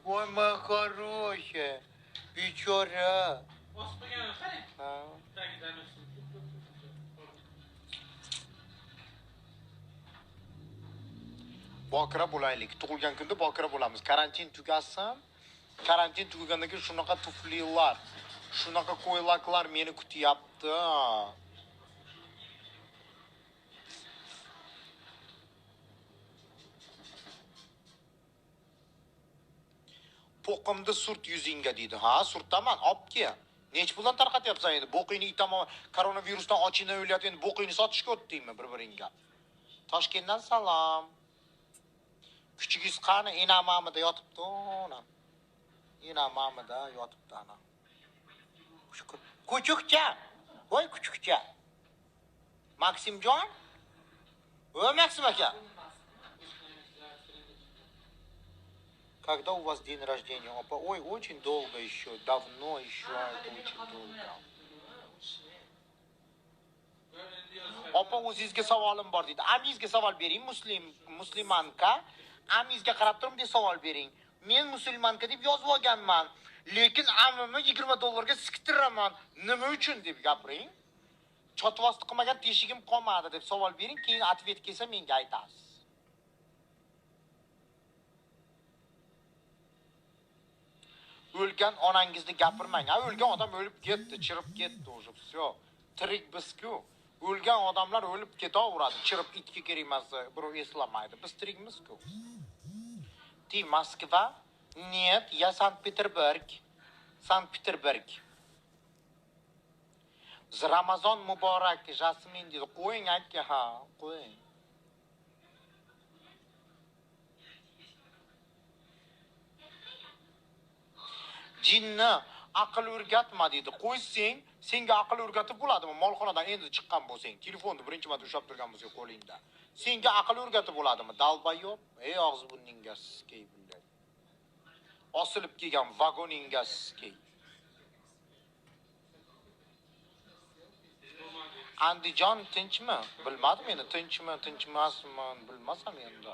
Ой, моя хорошая. Бичора. Bokira bo'laylik. Tug'ilgan kunda bokira bo'lamiz. Karantin tugasin. Karantin tugagandan keyin shunaqa tuflilar, shunaqa ko'ylaklar meni kutyapti. Po'qimni surt yuzingga deydi. Ha, surtaman, opke. Nech puldan tarqatyapsan endi? Bo'qingni itaman, koronavirusdan ochingdan o'lyapti, endi bo'qingni sotishga o'tdingmi bir-biringga? Toshkentdan salom. Kuchigiz qani? Enamamida yotibdi, onam. Enamamida yotibdi ana. Kuchukcha. Voy kuchukcha. Maksimjon? О, Максим aka. Когда у вас день рождения? Опа, ой, очень долго еще, давно еще, это очень долго. Opa, o'zingizga savolim bor dedi. Amizga savol bering, muslimanka. Amizga qarab turib deb savol bering. Men musulmonka deb yozib olganman, lekin ammamni $20 siktiraman. Nima uchun deb gapiring. Chotvosti qilmagan teshigim qolmadi deb savol bering, keyin atvet kelsa menga aytasiz. O'lgan onangizni gapirmang. Ha, o'lgan odam o'lib ketdi, chirib ketdi уже, всё. Tirik biz-ku. O'lgan odamlar o'lib ketaveradi, chirib itga kerak emas, birov eslamaydi. Biz tirikmiz-ku. Ты Москва? Нет, я Санкт-Петербург. Санкт-Петербург. Ramazon muborak, Jasmin dedi. Qo'ying aka, ha, qo'ying. Jinni aql o'rgatma dedi. Qo'ysang, senga aql o'rgatib bo'ladimi? Molxonadan endi chiqqan bo'lsang, telefonni birinchi marta ushlab turgan bo'lsang qo'lingda. Senga aql o'rgatib bo'ladimi? Dalbayob, ey og'iz burningga siskey bilay. Osilib kelgan vagoningga siskey. Andijon tinchmi? Bilmadim endi, tinchmi, tinchmasmi, bilmasam endi.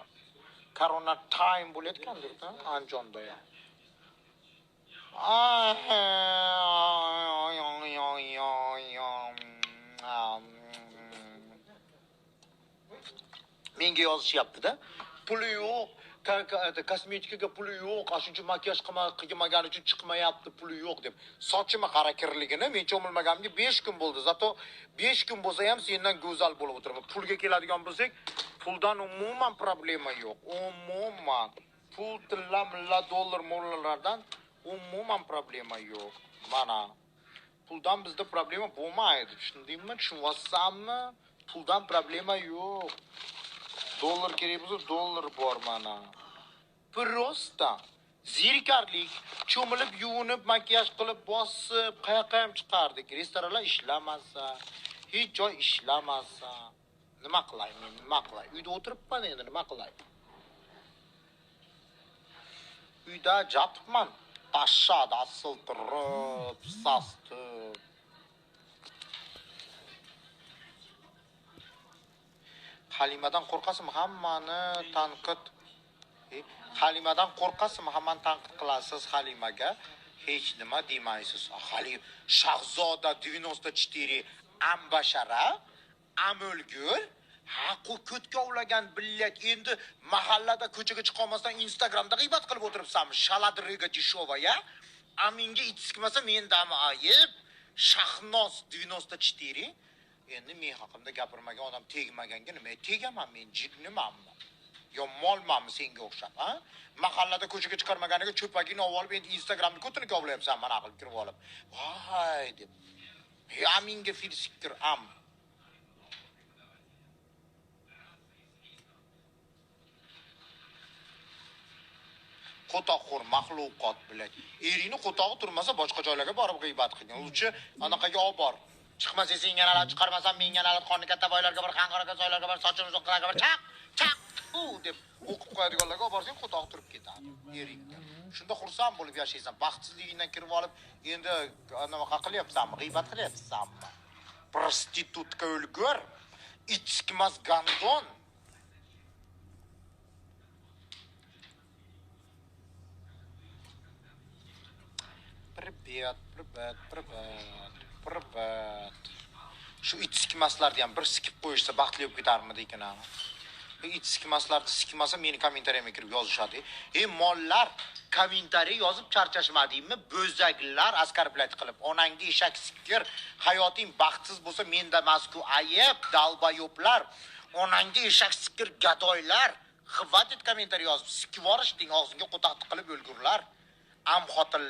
Corona time bo'layotgandir-da Andijonda ham. Menga yozishyapti-da. Puli yo'q, kosmetikaga puli yo'q, shuncha makiyaj qilmagani uchun chiqmayapti, puli yo'q deb. Sochimni qara kirligini men cho'milmaganimga 5 kun bo'ldi. Zato 5 kun bo'lsa ham sendan go'zal bo'lib o'tiraman. Pulga keladigan bo'lsak, puldan umuman problema yo'q. Umuman pul tilla dollar mollardan umuman problema yo'q. Mana puldan bizda problema bo'lmaydi. Tushundingmi? Tushunyapsanmi? Puldan problema yo'q. Dollar kerak bo'lsa, dollar bor mana. Prosta zerikarlik, cho'milib, yuvinib, makiyaj qilib, bosib, qayoqqa ham chiqardik. Restoranlar ishlamasa, hech joy ishlamasa, nima qilay men? Nima qilay? Uyda o'tiribman endi, nima qilay? Uyda jotibman. Pashshada siltirib, sastib. Halimadan qo'rqasizmi? Hammani tanqid. Halimadan qo'rqasizmi? Hammani tanqid qilasiz Halimaga. Hech nima demaysiz. Halim Shahzoda 94 ambashara, amulgur, ko'tga ulagan billat. Endi mahallada ko'chaga chiqolmasdan Instagramda g'iybat qilib o'tiribsanmi? Shaladriga dishova ya. Aminga ichsikmasa mendami ayib? Shahnoz 94. Endi men haqimda gapirmagan odam tegmaganga nima tegaman men? Jignimanmi? Yo molmanmi senga o'xshab, ha? Mahallada ko'chaga chiqarmaganiga cho'pagini olib endi Instagramni ko'tini kovlayapsan, mana qilib kirib olib. Voy deb. Aminga filsiktir am. Qo'toqxo'r maxluqot bilan. Eringni qo'tog'i turmasa boshqa joylarga borib g'iybat qilgan. Uchi anaqaga olib bor. Chiqmasa sen yanalar chiqarmasam men yanalar qonni katta boylarga bir xanqaraga soylarga bir sochini uzoqlarga bir chaq deb o'qib qo'yadiganlarga olib borsang qo'tog' turib ketadi eringda. Shunda xursand bo'lib yashaysan. Baxtsizligingdan kirib olib endi nima qilyapsanmi? G'iybat qilyapsanmi? Prostitutka o'lgur, ichkimas gandon. Privat. Shu it sikmaslarni ham bir sikib qo'yishsa baxtli bo'lib ketarmidi ekan ana. Bu it sikmaslarni sikmasa meni kommentariyamga kirib yozishadi. Mollar kommentariy yozib charchashmadingmi? Bo'zaklar askar bilat qilib. Onangga eshak sikir, hayoting baxtsiz bo'lsa menda mazku ayib, dalbayoblar. Onangga eshak sikir gadoylar. Xivadit kommentariy yozib, sikib yuborishding, og'zingga qo'taq qilib o'lgurlar. Am xotin